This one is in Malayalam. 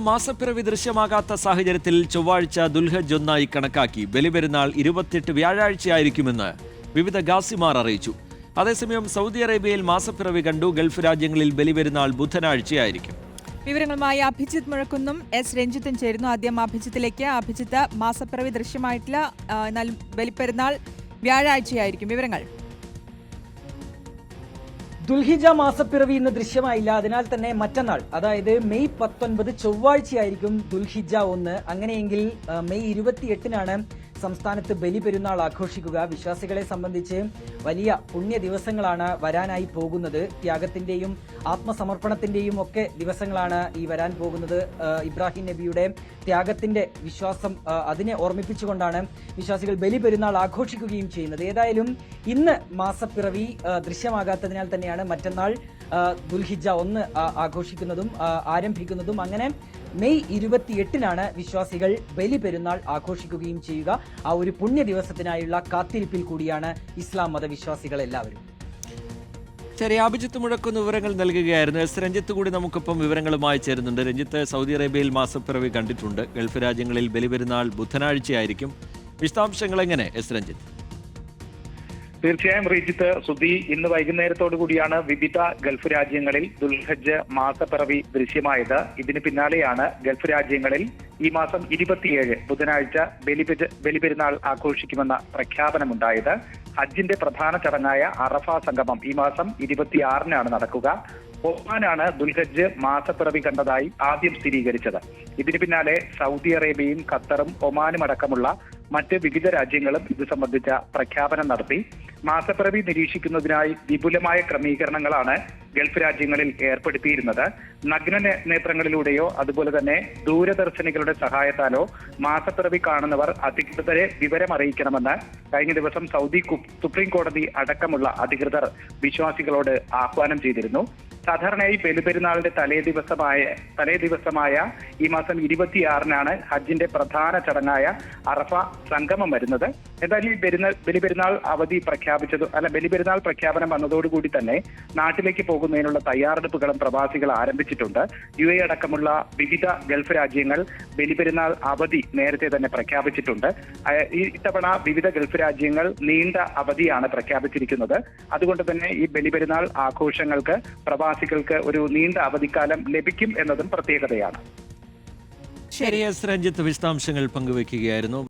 മാസപ്പിറവി ദൃശ്യമാകാത്ത സാഹചര്യത്തിൽ ചൊവ്വാഴ്ച ദുൽഹജ്ജ് ഒന്നായി കണക്കാക്കി ബലിപെരുന്നാൾ 28 വ്യാഴാഴ്ചയായിരിക്കുമെന്ന് വിവിധ ഗാസിമാർ അറിയിച്ചു. അതേസമയം സൗദി അറേബ്യയിൽ മാസപ്പിറവി കണ്ടു. ഗൾഫ് രാജ്യങ്ങളിൽ ബലിപെരുന്നാൾ ബുധനാഴ്ചയായിരിക്കും. വിവരങ്ങളുമായി അഭിജിത്ത് മുഴക്കുന്നും എസ് രഞ്ജിത്തും ചേരുന്നു. ആദ്യം അഭിജിത്തിലേക്ക്. അഭിജിത്ത്, മാസപ്പിറവി ദൃശ്യമായിട്ടില്ല, എന്നാൽ ബലിപ്പെരുന്നാൾ വ്യാഴാഴ്ചയായിരിക്കും. വിവരങ്ങൾ. ദുൽഹിജ മാസപ്പിറവി ഇന്ന് ദൃശ്യമായില്ല. അതിനാൽ തന്നെ മറ്റന്നാൾ, അതായത് മെയ് 19 ചൊവ്വാഴ്ചയായിരിക്കും ദുൽഹിജ 1. അങ്ങനെയെങ്കിൽ മെയ് 28-നാണ് സംസ്ഥാനത്ത് ബലിപെരുന്നാൾ ആഘോഷിക്കുക. വിശ്വാസികളെ സംബന്ധിച്ച് വലിയ പുണ്യ ദിവസങ്ങളാണ് വരാനായി പോകുന്നത്. ത്യാഗത്തിന്റെയും ആത്മസമർപ്പണത്തിന്റെയും ഒക്കെ ദിവസങ്ങളാണ് ഈ വരാൻ പോകുന്നത്. ഇബ്രാഹിം നബിയുടെ ത്യാഗത്തിന്റെ വിശ്വാസം, അതിനെ ഓർമ്മിപ്പിച്ചുകൊണ്ടാണ് വിശ്വാസികൾ ബലിപെരുന്നാൾ ആഘോഷിക്കുകയും ചെയ്യുന്നത്. ഏതായാലും ഇന്ന് മാസപ്പിറവി ദൃശ്യമാകാത്തതിനാൽ തന്നെയാണ് മറ്റന്നാൾ ദുൽഹിജ 1 ആഘോഷിക്കുന്നതും ആരംഭിക്കുന്നതും. അങ്ങനെ മെയ് 28-നാണ് വിശ്വാസികൾ ബലിപെരുന്നാൾ ആഘോഷിക്കുകയും ചെയ്യുക. ആ ഒരു പുണ്യ ദിവസത്തിനായുള്ള കാത്തിരിപ്പിൽ കൂടിയാണ് ഇസ്ലാം മതവിശ്വാസികൾ എല്ലാവരും. ശരി, അഭിജിത്ത് മുഴക്കുന്ന വിവരങ്ങൾ നൽകുകയായിരുന്നു. എസ് രഞ്ജിത്ത് കൂടി നമുക്കൊപ്പം വിവരങ്ങളുമായി ചേരുന്നുണ്ട്. രഞ്ജിത്ത്, സൗദി അറേബ്യയിൽ മാസപ്പിറവി കണ്ടിട്ടുണ്ട്. ഗൾഫ് രാജ്യങ്ങളിൽ ബലിപെരുന്നാൾ ബുധനാഴ്ചയായിരിക്കും. വിശദാംശങ്ങൾ എങ്ങനെ എസ് രഞ്ജിത്ത്? തീർച്ചയായും റീജിത്ത്, സുധി, ഇന്ന് വൈകുന്നേരത്തോടു കൂടിയാണ് വിവിധ ഗൾഫ് രാജ്യങ്ങളിൽ ദുൽഹജ്ജ് മാസപ്പിറവി ദൃശ്യമായത്. ഇതിന് പിന്നാലെയാണ് ഗൾഫ് രാജ്യങ്ങളിൽ ഈ മാസം 27 ബുധനാഴ്ച ബലിപെരുന്നാൾ ആഘോഷിക്കുമെന്ന പ്രഖ്യാപനമുണ്ടായത്. ഹജ്ജിന്റെ പ്രധാന ചടങ്ങായ അറഫ സംഗമം ഈ മാസം 26-നാണ് നടക്കുക. ഒമാനാണ് ദുൽഹജ്ജ് മാസപ്പിറവി കണ്ടതായി ആദ്യം സ്ഥിരീകരിച്ചത്. ഇതിന് പിന്നാലെ സൗദി അറേബ്യയും ഖത്തറും ഒമാനും അടക്കമുള്ള മറ്റ് വിവിധ രാജ്യങ്ങളും ഇത് സംബന്ധിച്ച പ്രഖ്യാപനം നടത്തി. മാസപ്പിറവി നിരീക്ഷിക്കുന്നതിനായി വിപുലമായ ക്രമീകരണങ്ങളാണ് ഗൾഫ് രാജ്യങ്ങളിൽ ഏർപ്പെടുത്തിയിരുന്നത്. നഗ്ന നേത്രങ്ങളിലൂടെയോ അതുപോലെ തന്നെ ദൂരദർശനികളുടെ സഹായത്താലോ മാസപ്പിറവി കാണുന്നവർ അധികൃതരെ വിവരമറിയിക്കണമെന്ന് കഴിഞ്ഞ ദിവസം സൗദി സുപ്രീം കോടതി അടക്കമുള്ള അധികൃതർ വിശ്വാസികളോട് ആഹ്വാനം ചെയ്തിരുന്നു. സാധാരണയായി ബലിപെരുന്നാളിന്റെ തലേ ദിവസമായ ഈ മാസം 26-നാണ് ഹജ്ജിന്റെ പ്രധാന ചടങ്ങായ അറഫ സംഗമം വരുന്നത്. എന്തായാലും ഈ ബലിപെരുന്നാൾ ബലിപെരുന്നാൾ പ്രഖ്യാപനം വന്നതോടുകൂടി തന്നെ നാട്ടിലേക്ക് പോകുന്നതിനുള്ള തയ്യാറെടുപ്പുകളും പ്രവാസികൾ ആരംഭിച്ചിട്ടുണ്ട്. UAE അടക്കമുള്ള വിവിധ ഗൾഫ് രാജ്യങ്ങൾ ബലിപെരുന്നാൾ അവധി നേരത്തെ തന്നെ പ്രഖ്യാപിച്ചിട്ടുണ്ട്. ഇത്തവണ വിവിധ ഗൾഫ് രാജ്യങ്ങൾ നീണ്ട അവധിയാണ് പ്രഖ്യാപിച്ചിരിക്കുന്നത്. അതുകൊണ്ട് തന്നെ ഈ ബലിപെരുന്നാൾ ആഘോഷങ്ങൾക്ക് പ്രവാസികൾക്ക് ഒരു നീണ്ട അവധിക്കാലം ലഭിക്കും എന്നതും പ്രത്യേകതയാണ്. ശരി, എസ് രഞ്ജിത്ത് വിശദാംശങ്ങൾ പങ്കുവയ്ക്കുകയായിരുന്നു.